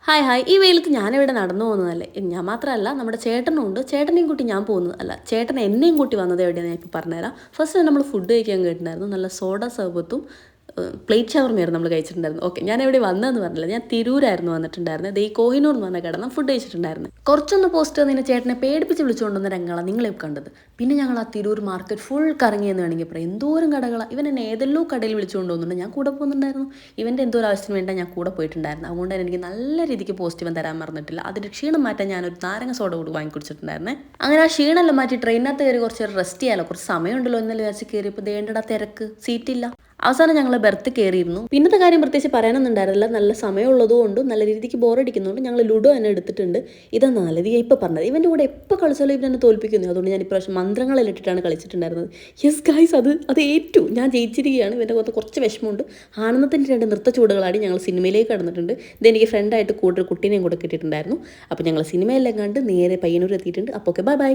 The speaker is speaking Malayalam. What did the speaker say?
ഹായ് ഹായ് ഈ വെയിലത്ത് ഞാനിവിടെ നടന്നു പോകുന്നതല്ലേ ഞാൻ മാത്രമല്ല നമ്മുടെ ചേട്ടനും ഉണ്ട് ചേട്ടനെയും കൂട്ടി ഞാൻ പോകുന്നതല്ല ചേട്ടൻ എന്നെയും കൂട്ടി വന്നത് എവിടെയാണ് ഞാൻ ഇപ്പോൾ പറഞ്ഞുതരാം ഫസ്റ്റ് നമ്മൾ ഫുഡ് കഴിക്കാൻ കേട്ടിട്ടുണ്ടായിരുന്നു നല്ല സോഡ സർബത്തും പ്ലേറ്റ് ഷവർമയായിരുന്നു നമ്മൾ കഴിച്ചിട്ടുണ്ടായിരുന്നു ഓക്കെ ഞാൻ എവിടെ വന്നതെന്ന് പറഞ്ഞില്ല ഞാൻ തിരൂരായിരുന്നു വന്നിട്ടുണ്ടായിരുന്നത് ഈ കോഹിനൂർ എന്ന് പറഞ്ഞ കടന്ന് ഫുഡ് കഴിച്ചിട്ടുണ്ടായിരുന്നു കുറച്ചൊന്ന് പോസ്റ്റ് നിന്നെ ചേട്ടനെ പേടിപ്പിച്ച് വിളിച്ചുകൊണ്ടുവന്ന രംഗങ്ങളാണ് നിങ്ങളെ കണ്ടത് പിന്നെ ഞങ്ങൾ ആ തിരൂർ മാർക്കറ്റ് ഫുൾ കറങ്ങിയെന്ന് വേണമെങ്കിൽ പറയാം എന്തോരം കടകളാണ് ഇവൻ എന്നെ ഏതെല്ലോ കടയിൽ വിളിച്ചുകൊണ്ട് പോകുന്നുണ്ട് ഞാൻ കൂടെ പോകുന്നുണ്ടായിരുന്നു ഇവൻ്റെ എന്തോ ഒരു ആവശ്യത്തിന് വേണ്ട ഞാൻ കൂടെ പോയിട്ടുണ്ടായിരുന്നു അതുകൊണ്ട് തന്നെ എനിക്ക് നല്ല രീതിക്ക് പോസിറ്റീവ് തരാൻ മറന്നിട്ടില്ല അതിൻ്റെ ക്ഷീണം മാറ്റാൻ ഞാനൊരു നാരങ്ങ സോഡ കൂടി വാങ്ങിക്കുടിച്ചിട്ടുണ്ടായിരുന്നേ അങ്ങനെ ആ ക്ഷീണമെല്ലാം മാറ്റി ട്രെയിനകത്ത് കയറി കുറച്ച് റെസ്റ്റ് ചെയ്യാലോ കുറച്ച് സമയമുണ്ടല്ലോ എന്നല്ലേ വിചാരിച്ച് കയറിയപ്പോൾ ദേണ്ടടാ തിരക്ക് സീറ്റില്ല അവസാനം ഞങ്ങൾ ബെർത്ത് കയറിയിരുന്നു പിന്നത്തെ കാര്യം പ്രത്യേകിച്ച് പറയാനൊന്നും ഉണ്ടായിരുന്നില്ല നല്ല സമയമുള്ളതുകൊണ്ടും നല്ല രീതിക്ക് ബോറടിക്കുന്നുണ്ട് ഞങ്ങൾ ലുഡോ തന്നെ എടുത്തിട്ടുണ്ട് ഇതാണ് നല്ലത് ഇപ്പോൾ പറഞ്ഞത് ഇവൻ്റെ കൂടെ എപ്പോൾ കളിച്ചാലും ഇവൻ എന്നെ തോൽപ്പിക്കുന്നു അതുകൊണ്ട് ഞാൻ ഇപ്രാവശ്യം മന്ത്രങ്ങളെല്ലാം ഇട്ടിട്ടാണ് കളിച്ചിട്ടുണ്ടായിരുന്നത് യെസ് ഗൈസ് അത് ഏറ്റു ഞാൻ ജയിച്ചിരിക്കുകയാണ് ഇവൻ്റെ കുറച്ച് വിഷമമുണ്ട് ആനന്ദത്തിൻ്റെ 2 നൃത്ത ചൂടുകളാടി ഞങ്ങൾ സിനിമയിലേക്ക് കടന്നിട്ടുണ്ട് ഇതെനിക്ക് ഫ്രണ്ടായിട്ട് കൂടെ കുട്ടീനെയും കൂടെ കിട്ടിയിട്ടുണ്ടായിരുന്നു അപ്പോൾ ഞങ്ങൾ സിനിമയെല്ലാം കണ്ട് നേരെ പയ്യന്നൂർ എത്തിയിട്ടുണ്ട് അപ്പോൾ ഓക്കെ ബൈ ബൈ.